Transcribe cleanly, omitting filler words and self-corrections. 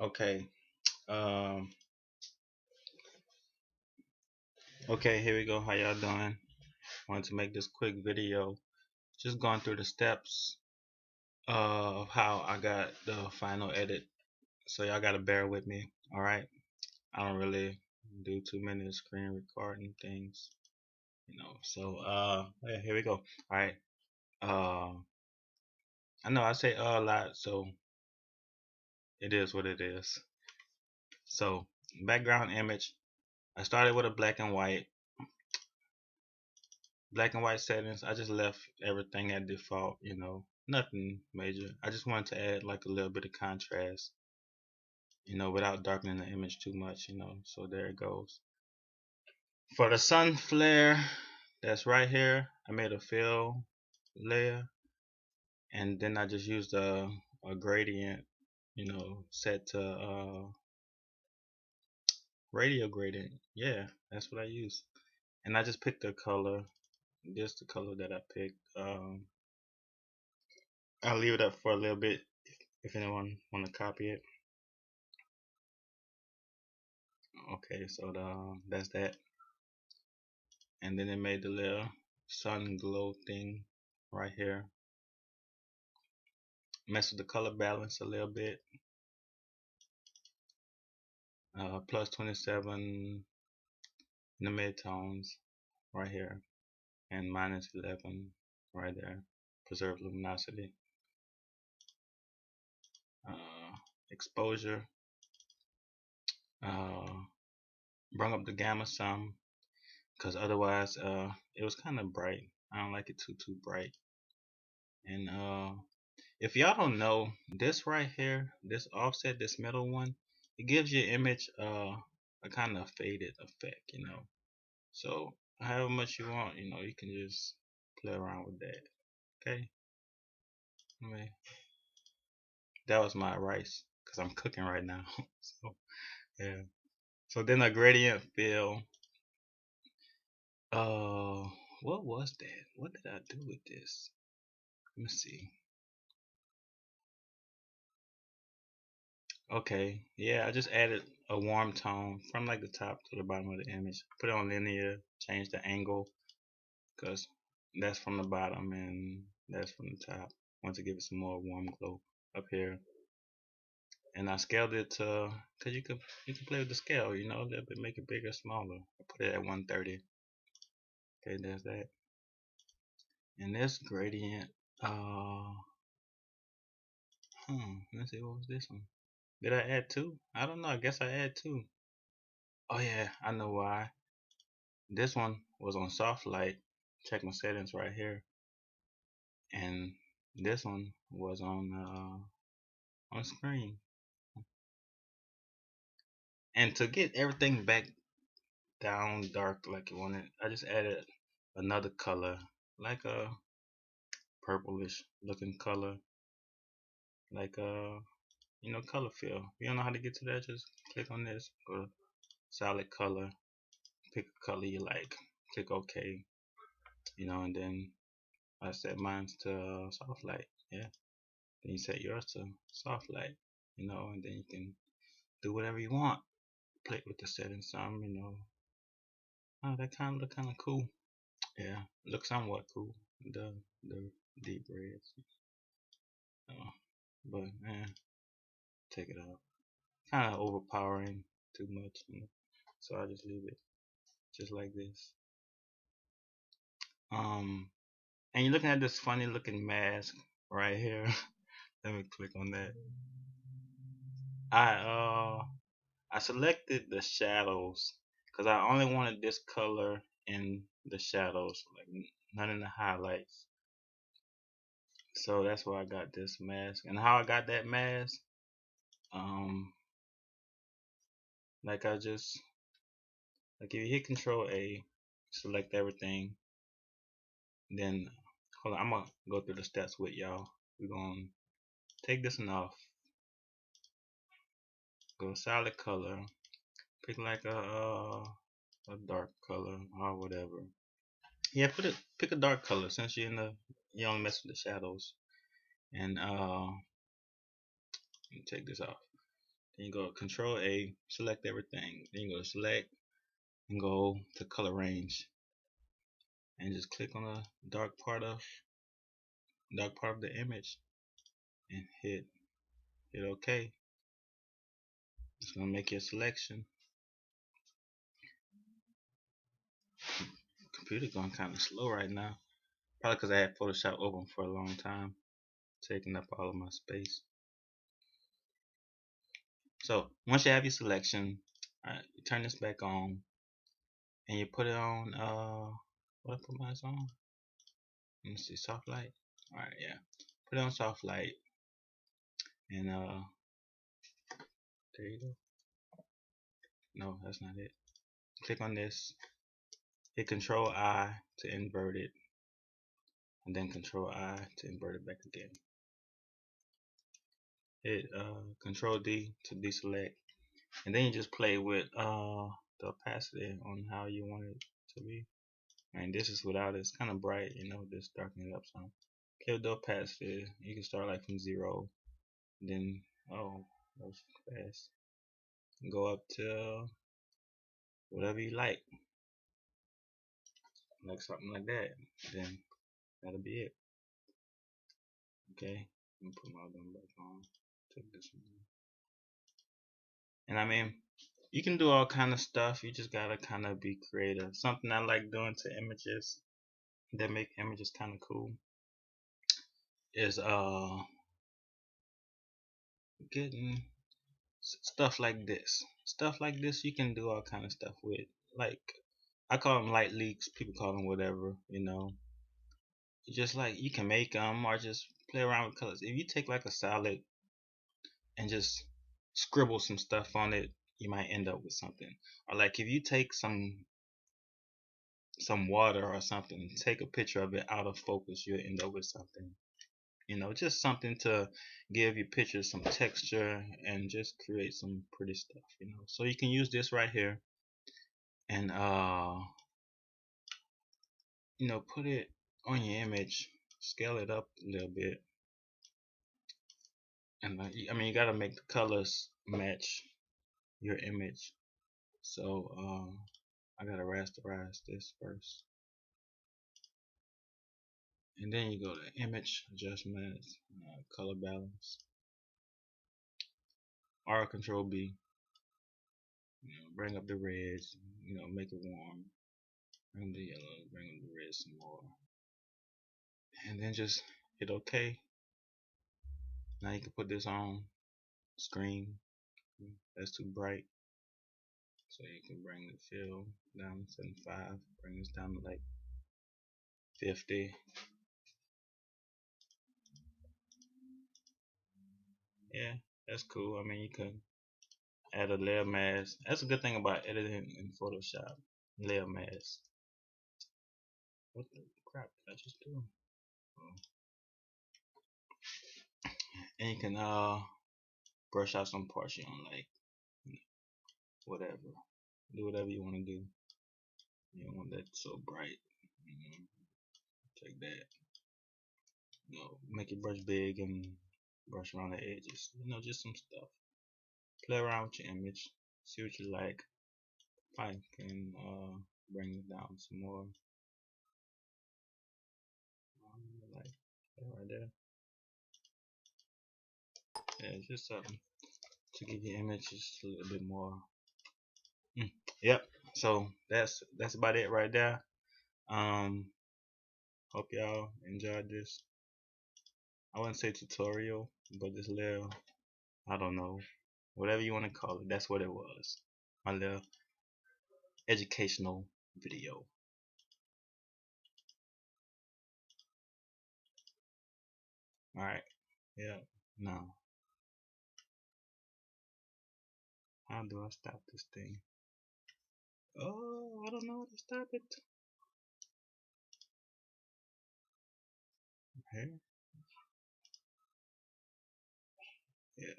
Okay. Um. Okay. Here we go. How y'all doing? Wanted to make this quick video. Just going through the steps of how I got the final edit. So y'all gotta bear with me. All right. I don't really do too many screen recording things, So yeah, here we go. All right. Uh, I know I say a lot, so it is what it is. So background image. I started with a black and white settings. I just left everything at default, nothing major. I just wanted to add like a little bit of contrast, without darkening the image too much, so there it goes. For the sun flare, that's right here, I made a fill layer, and then I just used a gradient, set to radio gradient. Yeah, that's what I used. And I just picked a color, just the color that I picked. I'll leave it up for a little bit if anyone want to copy it. Okay, so that's that. And then it made the little sun glow thing right here. Mess with the color balance a little bit. Plus 27 in the midtones right here, and minus 11 right there. Preserve luminosity. Exposure. Bring up the gamma some, because otherwise it was kind of bright. I don't like it too bright. And if y'all don't know, this right here, this offset, this middle one, it gives your image a kind of faded effect, So however much you want, you can just play around with that. Okay. Anyway, that was my rice because I'm cooking right now. So yeah. So then a gradient fill. Uh, what was that? What did I do with this? Let me see. Okay, yeah, I just added a warm tone from like the top to the bottom of the image. Put it on linear, change the angle because that's from the bottom and that's from the top. Want to give it some more warm glow up here. And I scaled it to, cause you can play with the scale, a little bit, make it bigger, smaller. I put it at 130. Okay, there's that. And this gradient, let's see, what was this one? Did I add two? I don't know. I guess I add two. Oh yeah, I know why. This one was on soft light. Check my settings right here. And this one was on screen. And to get everything back down dark like you wanted, I just added another color, like a purplish looking color, like color fill. If you don't know how to get to that, just click on this, go to solid color, pick a color you like, click OK, and then I set mine to soft light. Yeah. Then you set yours to soft light, and then you can do whatever you want. Play with the settings some, Oh, that kind of look kind of cool. Yeah, look somewhat cool. The deep reds. Uh, but take it out. Kind of overpowering too much, So I just leave it just like this. And you're looking at this funny looking mask right here. Let me click on that. I I selected the shadows because I only wanted this color in the shadows, like none in the highlights. So that's why I got this mask. And how I got that mask, um, like I just like if you hit Control A, select everything, then hold on, I'm gonna go through the steps with y'all. We're gonna take this one off, go solid color, pick like a dark color or whatever. Yeah, pick a dark color since you only mess with the shadows. And let me take this off. Then you go Control A, select everything. Then you go to select and go to color range, and just click on the dark part of the image and hit OK. It's gonna make your selection. Computer going kind of slow right now, probably because I had Photoshop open for a long time, taking up all of my space. So once you have your selection, you turn this back on and you put it on what I put mine on? Let me see, soft light. Alright, yeah. Put it on soft light and there you go. No, that's not it. Click on this, hit Control I to invert it, and then Control I to invert it back again. Hit Control D to deselect, and then you just play with the opacity on how you want it to be. And this is without it. It's kind of bright, you know, just darken it up some. Play with the opacity. You can start like from 0, then oh, that was fast. Go up to whatever you like something like that. Then that'll be it. Okay, let me put my other one back on. Take this one. And I mean, you can do all kind of stuff. You just gotta kind of be creative. Something I like doing to images that make images kind of cool is getting stuff like this. Stuff like this you can do all kind of stuff with. Like, I call them light leaks. People call them whatever, you know. Just like you can make them or just play around with colors. If you take like a solid and just scribble some stuff on it, you might end up with something. Or like if you take some water or something, take a picture of it out of focus, you'll end up with something. You know, just something to give your picture some texture and just create some pretty stuff, you know. So you can use this right here and you know, put it on your image, scale it up a little bit, and I mean, you gotta make the colors match your image. So I gotta rasterize this first, and then you go to image adjustments, color balance, or Control B. You know, bring up the reds, you know, make it warm. Bring the yellow, bring up the red some more, and then just hit OK. Now you can put this on screen. That's too bright, so you can bring the fill down to 75. Bring this down to like 50. Yeah, that's cool. I mean, you can add a layer mask. That's a good thing about editing in Photoshop. Layer mask. What the crap did I just do? Oh. And you can brush out some parts you don't like. Whatever. Do whatever you want to do. You don't want that so bright. Take that. You know, make your brush big and brush around the edges. You know, just some stuff. Play around with your image. See what you like. I can bring it down some more. Like that right there. Yeah, just something to give your image just a little bit more. Yep. So that's about it right there. Hope y'all enjoyed this. I wouldn't say tutorial, but this little, I don't know, whatever you want to call it, that's what it was. My little educational video. Alright. Yeah. Now, how do I stop this thing? Oh, I don't know how to stop it. Here. Yeah.